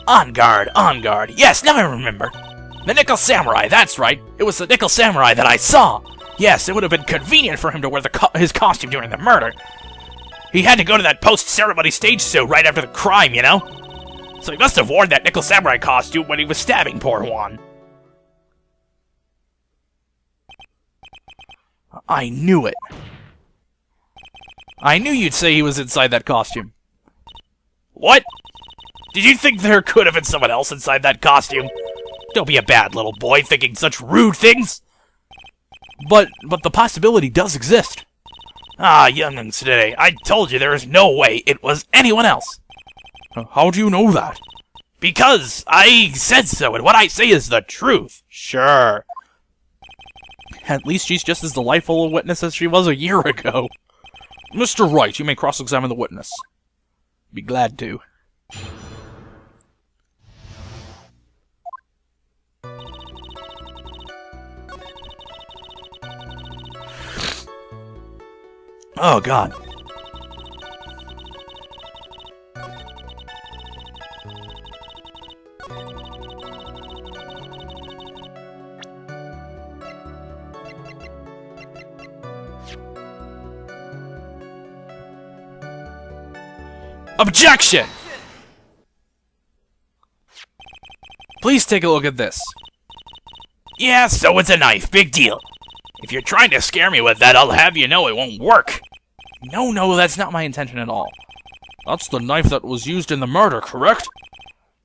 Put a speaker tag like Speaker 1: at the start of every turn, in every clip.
Speaker 1: On guard, on guard. Yes, now I remember. The Nickel Samurai, that's right. It was the Nickel Samurai that I saw. Yes, it would have been convenient for him to wear his costume during the murder. He had to go to that post-ceremony stage show right after the crime, you know? So he must have worn that Nickel Samurai costume when he was stabbing poor Juan. I knew it. I knew you'd say he was inside that costume. What? Did you think there could have been someone else inside that costume? Don't be a bad little boy thinking such rude things. But the possibility does exist. Ah, young'uns today, I told you there is no way it was anyone else. How do you know that? Because I said so, and what I say is the truth. Sure. At least she's just as delightful a witness as she was a year ago. Mr. Wright, you may cross-examine the witness. Be glad to. Oh, God. Objection! Please take a look at this. Yeah, so it's a knife. Big deal. If you're trying to scare me with that, I'll have you know it won't work. No, that's not my intention at all. That's the knife that was used in the murder, correct?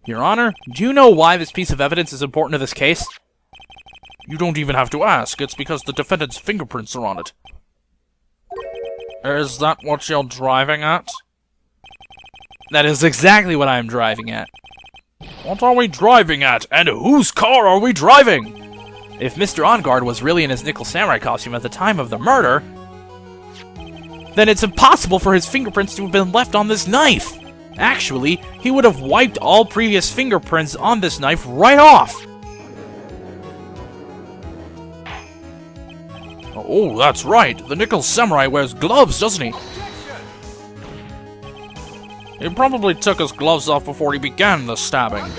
Speaker 1: Your Honor, do you know why this piece of evidence is important to this case? You don't even have to ask. It's because the defendant's fingerprints are on it. Is that what you're driving at? That is exactly what I'm driving at. What are we driving at? And whose car are we driving? If Mr. OnGuard was really in his Nickel Samurai costume at the time of the murder, then it's impossible for his fingerprints to have been left on this knife. Actually, he would have wiped all previous fingerprints on this knife right off. Oh, that's right. The Nickel Samurai wears gloves, doesn't he? He probably took his gloves off before he began the stabbing.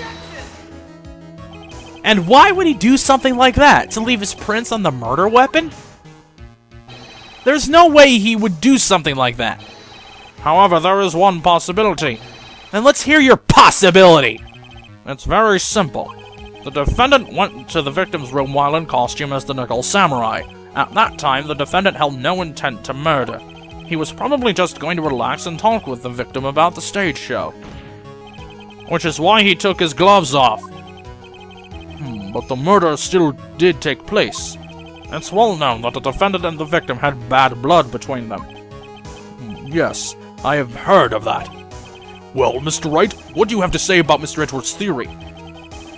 Speaker 1: And why would he do something like that? To leave his prints on the murder weapon? There's no way he would do something like that. However, there is one possibility. Then let's hear your possibility! It's very simple. The defendant went to the victim's room while in costume as the Nickel Samurai. At that time, the defendant held no intent to murder. He was probably just going to relax and talk with the victim about the stage show. Which is why he took his gloves off. But the murder still did take place. It's well known that the defendant and the victim had bad blood between them. Yes, I have heard of that. Well, Mr. Wright, what do you have to say about Mr. Edgeworth's theory?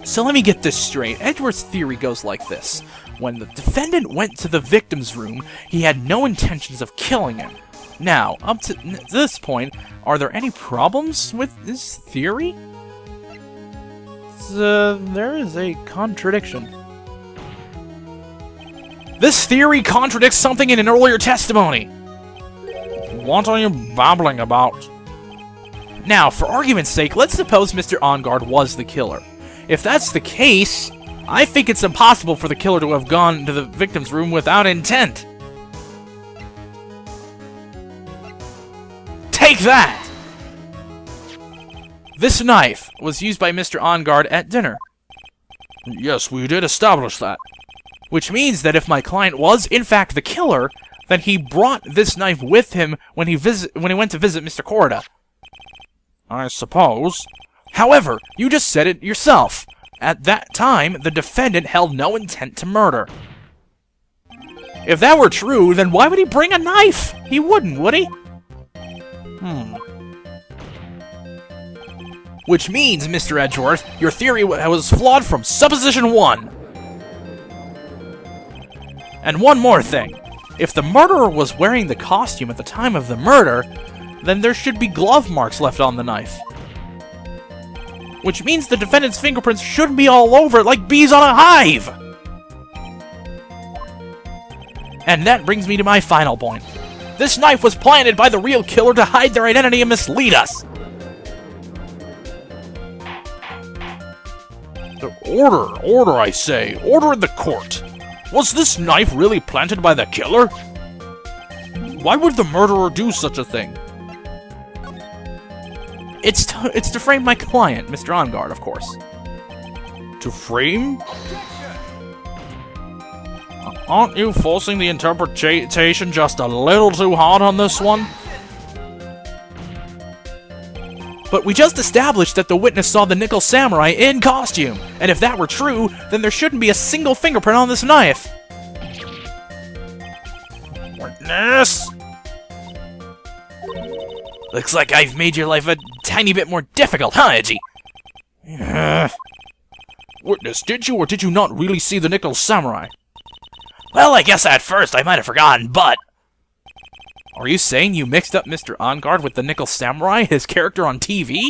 Speaker 1: So let me get this straight. Edgeworth's theory goes like this. When the defendant went to the victim's room, he had no intentions of killing him. Now, up to this point, are there any problems with this theory? There is a contradiction. This theory contradicts something in an earlier testimony. What are you babbling about? Now, for argument's sake, let's suppose Mr. OnGuard was the killer. If that's the case, I think it's impossible for the killer to have gone to the victim's room without intent. Take that! This knife was used by Mr. OnGuard at dinner. Yes, we did establish that. Which means that if my client was, in fact, the killer, then he brought this knife with him when he went to visit Mr. Corda. I suppose. However, you just said it yourself. At that time, the defendant held no intent to murder. If that were true, then why would he bring a knife? He wouldn't, would he? Which means, Mr. Edgeworth, your theory was flawed from supposition 1. And one more thing. If the murderer was wearing the costume at the time of the murder, then there should be glove marks left on the knife. Which means the defendant's fingerprints shouldn't be all over it like bees on a hive! And that brings me to my final point. This knife was planted by the real killer to hide their identity and mislead us. Order! Order, I say! Order in the court! Was this knife really planted by the killer? Why would the murderer do such a thing? It's to frame my client, Mr. OnGuard, of course. To frame? Aren't you forcing the interpretation just a little too hard on this one? But we just established that the witness saw the Nickel Samurai in costume, and if that were true, then there shouldn't be a single fingerprint on this knife. Witness? Looks like I've made your life a tiny bit more difficult, huh, Edgy? Witness, did you or did you not really see the Nickel Samurai? Well, I guess at first I might have forgotten, but... Are you saying you mixed up Mr. OnGuard with the Nickel Samurai, his character on TV?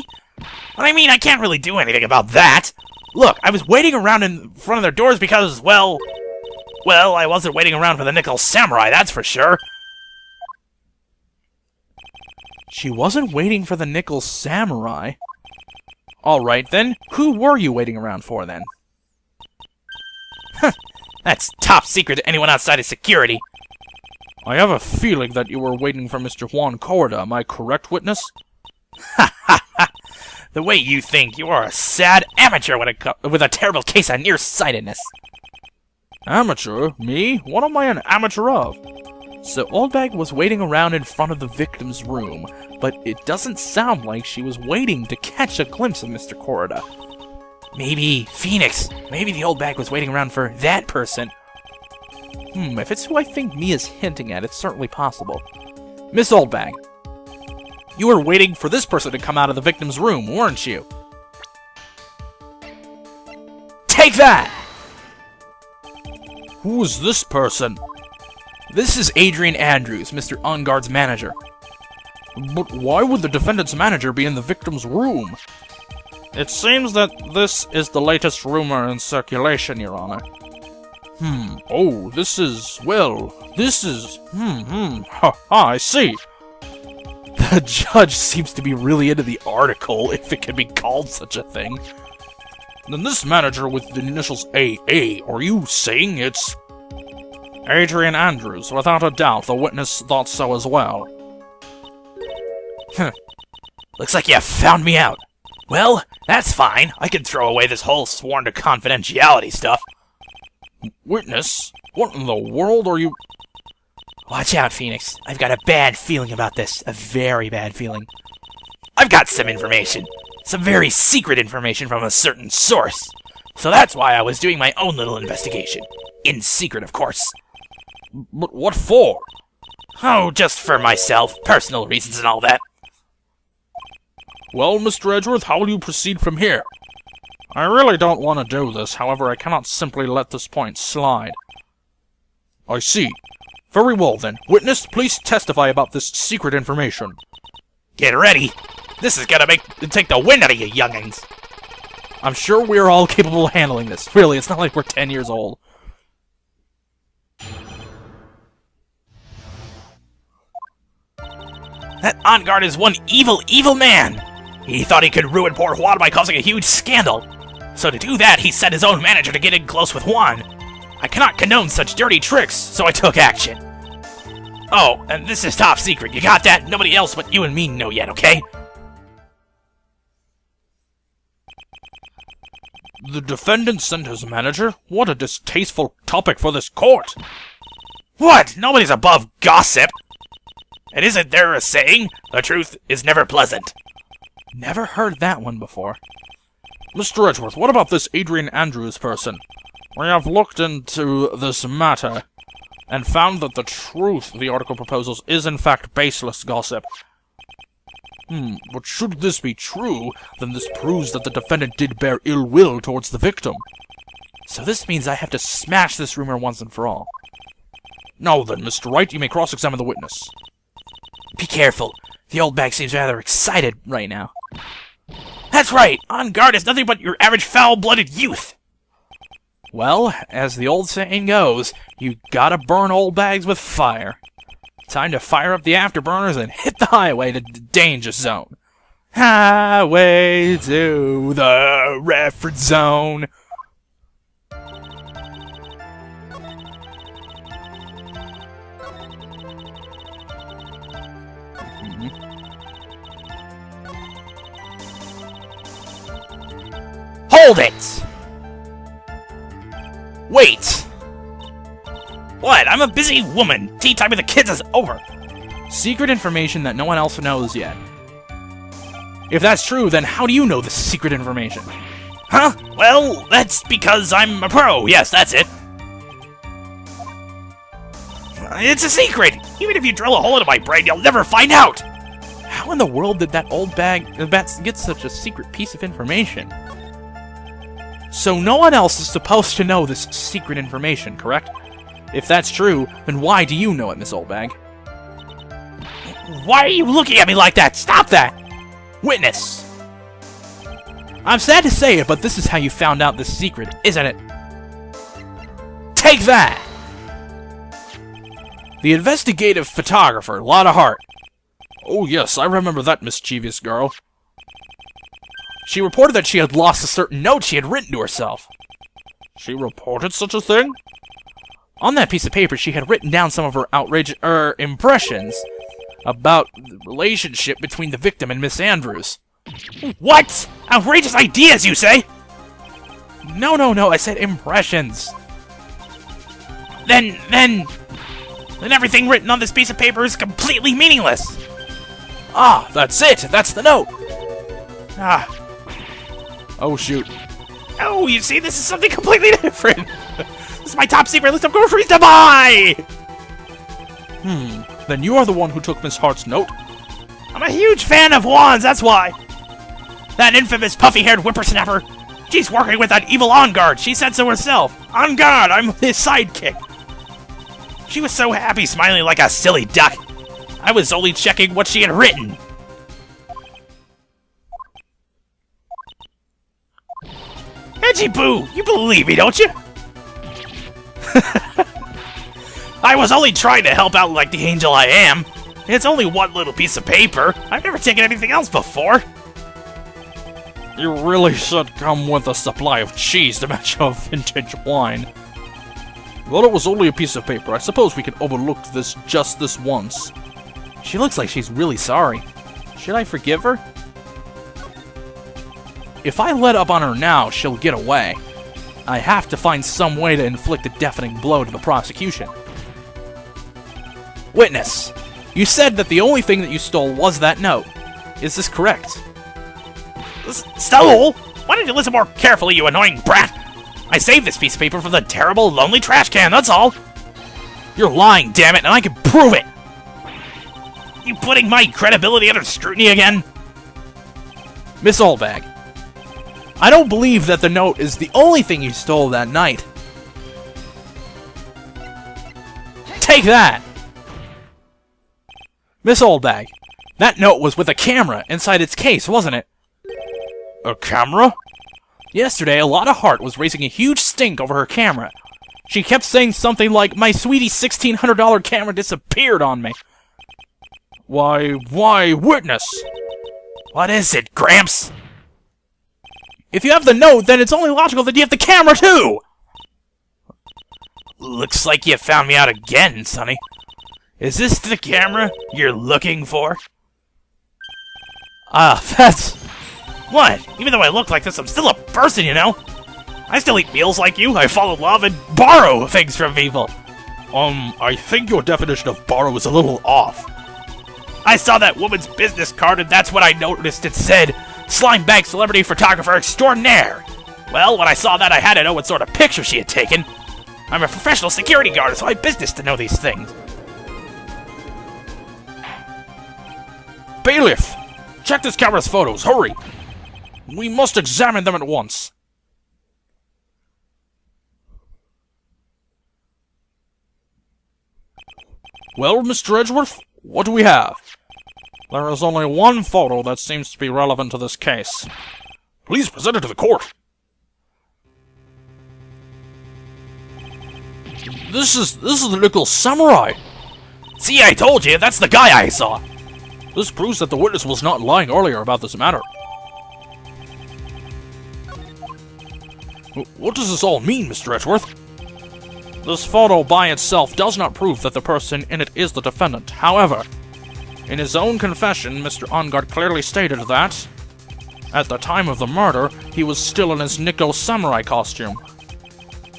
Speaker 1: I mean, I can't really do anything about that. Look, I was waiting around in front of their doors because, well, I wasn't waiting around for the Nickel Samurai, that's for sure. She wasn't waiting for the Nickel Samurai. Alright then, who were you waiting around for then? That's top secret to anyone outside of security. I have a feeling that you were waiting for Mr. Juan Corda, am I correct, witness? Ha ha ha! The way you think, you are a sad amateur with a terrible case of nearsightedness. Amateur? Me? What am I an amateur of? So Oldbag was waiting around in front of the victim's room, but it doesn't sound like she was waiting to catch a glimpse of Mr. Corda. Maybe Phoenix. Maybe the Oldbag was waiting around for that person. If it's who I think Mia's hinting at, it's certainly possible. Miss Oldbag, you were waiting for this person to come out of the victim's room, weren't you? Take that! Who is this person? This is Adrian Andrews, Mr. OnGuard's manager. But why would the defendant's manager be in the victim's room? It seems that this is the latest rumor in circulation, Your Honor. Oh, this is, I see. The judge seems to be really into the article, if it can be called such a thing. Then this manager with the initials AA, are you saying it's... Adrian Andrews, without a doubt, the witness thought so as well. Looks like you found me out. Well, that's fine. I can throw away this whole sworn to confidentiality stuff. Witness? What in the world are you... Watch out, Phoenix. I've got a bad feeling about this. A very bad feeling. I've got some information. Some very secret information from a certain source. So that's why I was doing my own little investigation. In secret, of course. But what for? Oh, just for myself. Personal reasons and all that. Well, Mr. Edgeworth, how will you proceed from here? I really don't want to do this, however, I cannot simply let this point slide. I see. Very well, then. Witness, please testify about this secret information. Get ready! This is gonna take the wind out of you youngins! I'm sure we're all capable of handling this. Really, it's not like we're 10 years old. That OnGuard is one evil, evil man! He thought he could ruin poor Juan by causing a huge scandal. So to do that, he sent his own manager to get in close with Juan. I cannot condone such dirty tricks, so I took action. Oh, and this is top secret, you got that? Nobody else but you and me know yet, okay? The defendant sent his manager? What a distasteful topic for this court! What? Nobody's above gossip! And isn't there a saying, the truth is never pleasant? Never heard that one before. Mr. Edgeworth, what about this Adrian Andrews person? We have looked into this matter, and found that the truth the article proposes is in fact baseless gossip. But should this be true, then this proves that the defendant did bear ill will towards the victim. So this means I have to smash this rumor once and for all. Now then, Mr. Wright, you may cross-examine the witness. Be careful. The old bag seems rather excited right now. That's right! OnGuard is nothing but your average foul-blooded youth! Well, as the old saying goes, you gotta burn old bags with fire. Time to fire up the afterburners and hit the highway to the danger zone. Highway to the reference zone. Hold it! Wait! What? I'm a busy woman. Tea time with the kids is over. Secret information that no one else knows yet. If that's true, then how do you know this secret information? Huh? Well, that's because I'm a pro. Yes, that's it. It's a secret! Even if you drill a hole into my brain, you'll never find out! How in the world did that old bag get such a secret piece of information? So no one else is supposed to know this secret information, correct? If that's true, then why do you know it, Miss Oldbag? Why are you looking at me like that? Stop that! Witness! I'm sad to say it, but this is how you found out this secret, isn't it? Take that! The investigative photographer, lot of heart. Oh yes, I remember that mischievous girl. She reported that she had lost a certain note she had written to herself. She reported such a thing? On that piece of paper, she had written down some of her outrageous impressions about the relationship between the victim and Miss Andrews. What? Outrageous ideas, you say? No, I said impressions. Then everything written on this piece of paper is completely meaningless. Ah, that's it. That's the note. Ah. Oh, shoot. Oh, you see, this is something completely different. This is my top secret list of groceries to buy! Then you are the one who took Miss Hart's note? I'm a huge fan of wands, that's why. That infamous puffy-haired whippersnapper. She's working with that evil on guard. She said so herself. On guard, I'm his sidekick. She was so happy, smiling like a silly duck. I was only checking what she had written. Edgy Boo, you believe me, don't you? I was only trying to help out like the angel I am. It's only one little piece of paper. I've never taken anything else before. You really should come with a supply of cheese to match your vintage wine. Well, it was only a piece of paper. I suppose we can overlook this just this once. She looks like she's really sorry. Should I forgive her? If I let up on her now, she'll get away. I have to find some way to inflict a deafening blow to the prosecution. Witness, you said that the only thing that you stole was that note. Is this correct? Stole? Why didn't you listen more carefully, you annoying brat? I saved this piece of paper from the terrible, lonely trash can, that's all. You're lying, damn it, and I can prove it. You putting my credibility under scrutiny again? Miss Oldbag, I don't believe that the note is the only thing you stole that night. Take that! Miss Oldbag, that note was with a camera inside its case, wasn't it? A camera? Yesterday, a lot of heart was raising a huge stink over her camera. She kept saying something like, my sweetie $1,600 camera disappeared on me. Why, witness! What is it, Gramps? If you have the note, then it's only logical that you have the camera, too! Looks like you found me out again, Sonny. Is this the camera you're looking for? Ah, that's... What? Even though I look like this, I'm still a person, you know? I still eat meals like you, I fall in love, and borrow things from people. I think your definition of borrow is a little off. I saw that woman's business card, and that's what I noticed it said. Slime Bag Celebrity Photographer Extraordinaire. Well, when I saw that, I had to know what sort of picture she had taken. I'm a professional security guard, so I have business to know these things. Bailiff! Check this camera's photos, hurry! We must examine them at once. Well, Mr. Edgeworth, what do we have? There is only one photo that seems to be relevant to this case. Please present it to the court. This is the little samurai. See, I told you, that's the guy I saw. This proves that the witness was not lying earlier about this matter. What does this all mean, Mr. Edgeworth? This photo by itself does not prove that the person in it is the defendant. However, In his own confession, Mr. Ongard clearly stated that, at the time of the murder, he was still in his Nickel Samurai costume.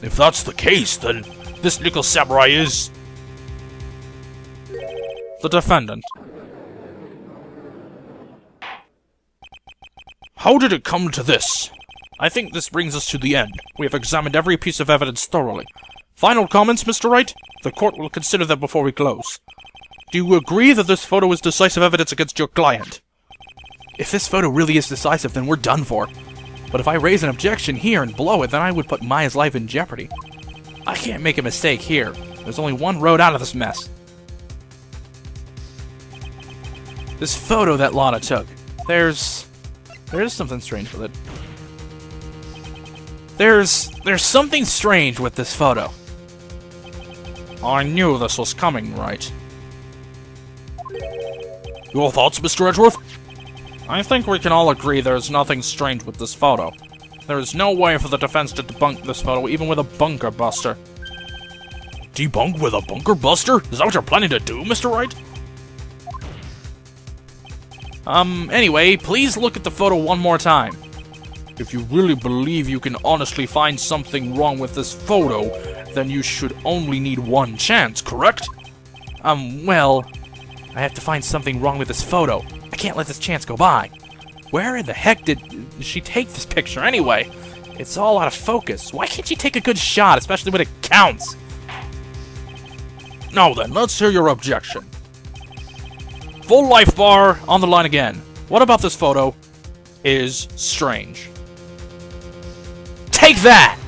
Speaker 1: If that's the case, then this Nickel Samurai is... the defendant. How did it come to this? I think this brings us to the end. We have examined every piece of evidence thoroughly. Final comments, Mr. Wright? The court will consider them before we close. Do you agree that this photo is decisive evidence against your client? If this photo really is decisive, then we're done for. But if I raise an objection here and blow it, then I would put Maya's life in jeopardy. I can't make a mistake here. There's only one road out of this mess. This photo that Lana took. There's something strange with it. There's something strange with this photo. I knew this was coming, Wright. Your thoughts, Mr. Edgeworth? I think we can all agree there's nothing strange with this photo. There is no way for the defense to debunk this photo, even with a bunker buster. Debunk with a bunker buster? Is that what you're planning to do, Mr. Wright? Anyway, please look at the photo one more time. If you really believe you can honestly find something wrong with this photo, then you should only need one chance, correct? Well, I have to find something wrong with this photo. I can't let this chance go by. Where in the heck did she take this picture anyway? It's all out of focus. Why can't she take a good shot, especially when it counts? Now then, let's hear your objection. Full life bar on the line again. What about this photo is strange? Take that!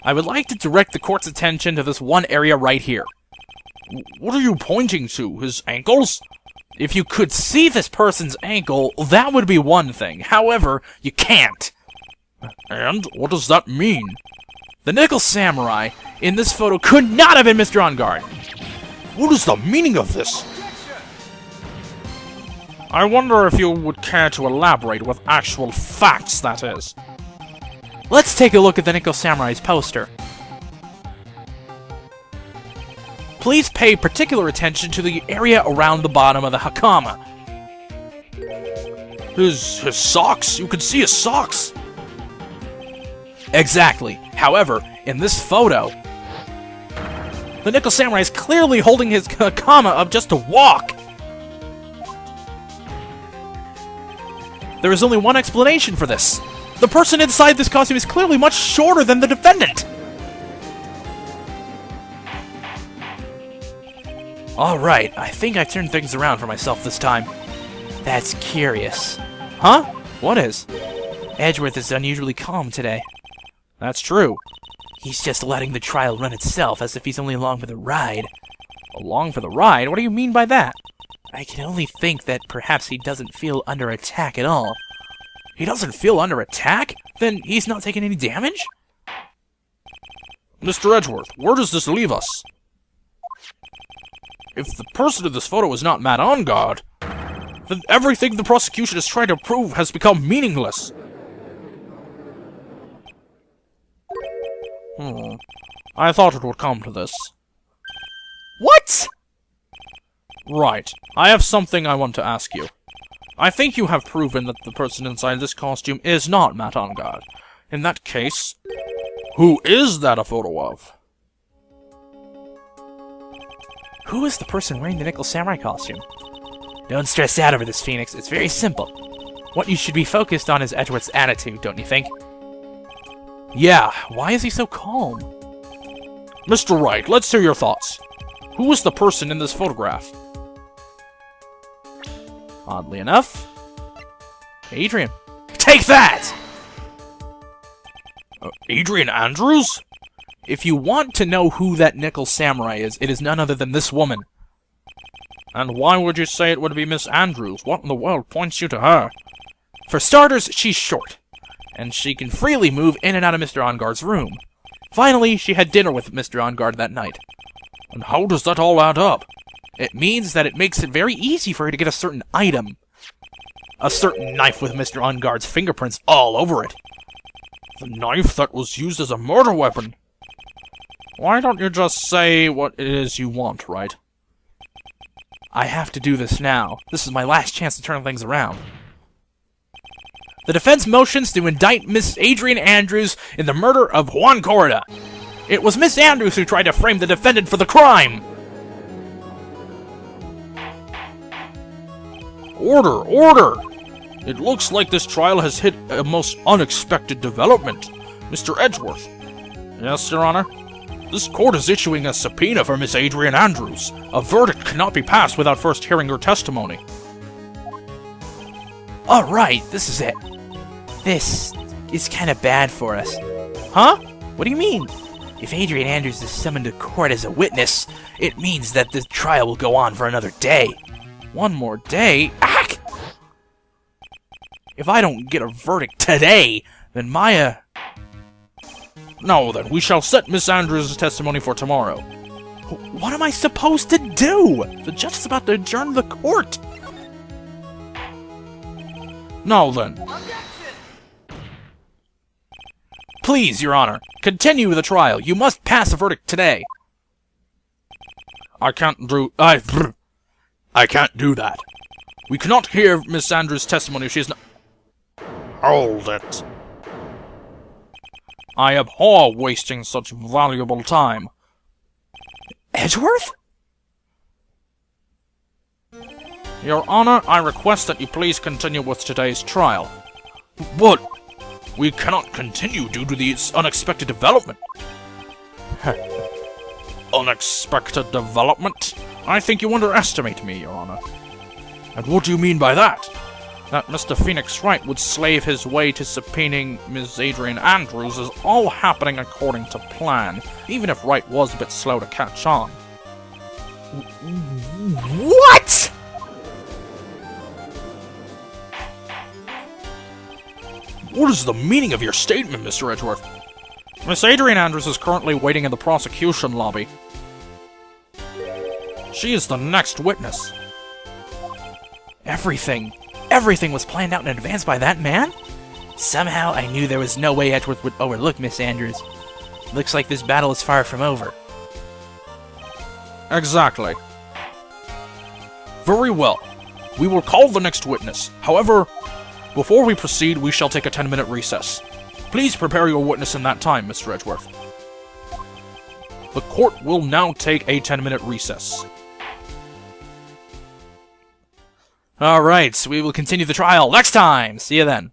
Speaker 1: I would like to direct the court's attention to this one area right here. What are you pointing to? His ankles? If you could see this person's ankle, that would be one thing. However, you can't. And what does that mean? The Nickel Samurai in this photo could not have been Mr. Ongard. What is the meaning of this? I wonder if you would care to elaborate with actual facts, that is. Let's take a look at the Nickel Samurai's poster. Please pay particular attention to the area around the bottom of the hakama. His socks? You can see his socks! Exactly. However, in this photo, the Nickel Samurai is clearly holding his hakama up just to walk. There is only one explanation for this. The person inside this costume is clearly much shorter than the defendant. Alright, I think I turned things around for myself this time. That's curious. Huh? What is? Edgeworth is unusually calm today. That's true. He's just letting the trial run itself as if he's only along for the ride. Along for the ride? What do you mean by that? I can only think that perhaps he doesn't feel under attack at all. He doesn't feel under attack? Then he's not taking any damage? Mr. Edgeworth, where does this leave us? If the person in this photo is not Matt Ongard, then everything the prosecution is trying to prove has become meaningless. I thought it would come to this. What? Right. I have something I want to ask you. I think you have proven that the person inside this costume is not Matt Ongard. In that case, who is that a photo of? Who is the person wearing the Nickel Samurai costume? Don't stress out over this, Phoenix. It's very simple. What you should be focused on is Edgeworth's attitude, don't you think? Yeah, why is he so calm? Mr. Wright, let's hear your thoughts. Who is the person in this photograph? Oddly enough, Adrian. Take that! Adrian Andrews? If you want to know who that Nickel Samurai is, it is none other than this woman. And why would you say it would be Miss Andrews? What in the world points you to her? For starters, she's short, and she can freely move in and out of Mr. Ongard's room. Finally, she had dinner with Mr. Ongard that night. And how does that all add up? It means that it makes it very easy for her to get a certain item. A certain knife with Mr. Ongard's fingerprints all over it. The knife that was used as a murder weapon. Why don't you just say what it is you want, right? I have to do this now. This is my last chance to turn things around. The defense motions to indict Miss Adrian Andrews in the murder of Juan Corda. It was Miss Andrews who tried to frame the defendant for the crime!
Speaker 2: Order! Order! It looks like this trial has hit a most unexpected development. Mr. Edgeworth.
Speaker 1: Yes, Your Honor?
Speaker 2: This court is issuing a subpoena for Miss Adrian Andrews. A verdict cannot be passed without first hearing her testimony.
Speaker 1: Alright, this is it. This is kinda bad for us. Huh? What do you mean? If Adrian Andrews is summoned to court as a witness, it means that the trial will go on for another day. One more day? Ack! If I don't get a verdict today, then Maya...
Speaker 2: Now then, we shall set Miss Andrews' testimony for tomorrow.
Speaker 1: What am I supposed to do? The judge is about to adjourn the court.
Speaker 2: Now then.
Speaker 1: Please, Your Honor, continue the trial. You must pass a verdict today.
Speaker 2: I can't do that. We cannot hear Miss Andrews' testimony if she is not... Hold it. I abhor wasting such valuable time.
Speaker 1: Edgeworth?
Speaker 2: Your Honor, I request that you please continue with today's trial. But we cannot continue due to this unexpected development. Unexpected development? I think you underestimate me, Your Honor. And what do you mean by that? That Mr. Phoenix Wright would slave his way to subpoenaing Ms. Adrian Andrews is all happening according to plan, even if Wright was a bit slow to catch on.
Speaker 1: What?!
Speaker 2: What is the meaning of your statement, Mr. Edgeworth? Miss Adrian Andrews is currently waiting in the prosecution lobby. She is the next witness.
Speaker 1: Everything was planned out in advance by that man? Somehow I knew there was no way Edgeworth would overlook Miss Andrews. Looks like this battle is far from over.
Speaker 2: Exactly. Very well. We will call the next witness. However, before we proceed, we shall take a 10-minute recess. Please prepare your witness in that time, Mr. Edgeworth. The court will now take a 10-minute recess.
Speaker 1: Alright, so we will continue the trial next time! See you then.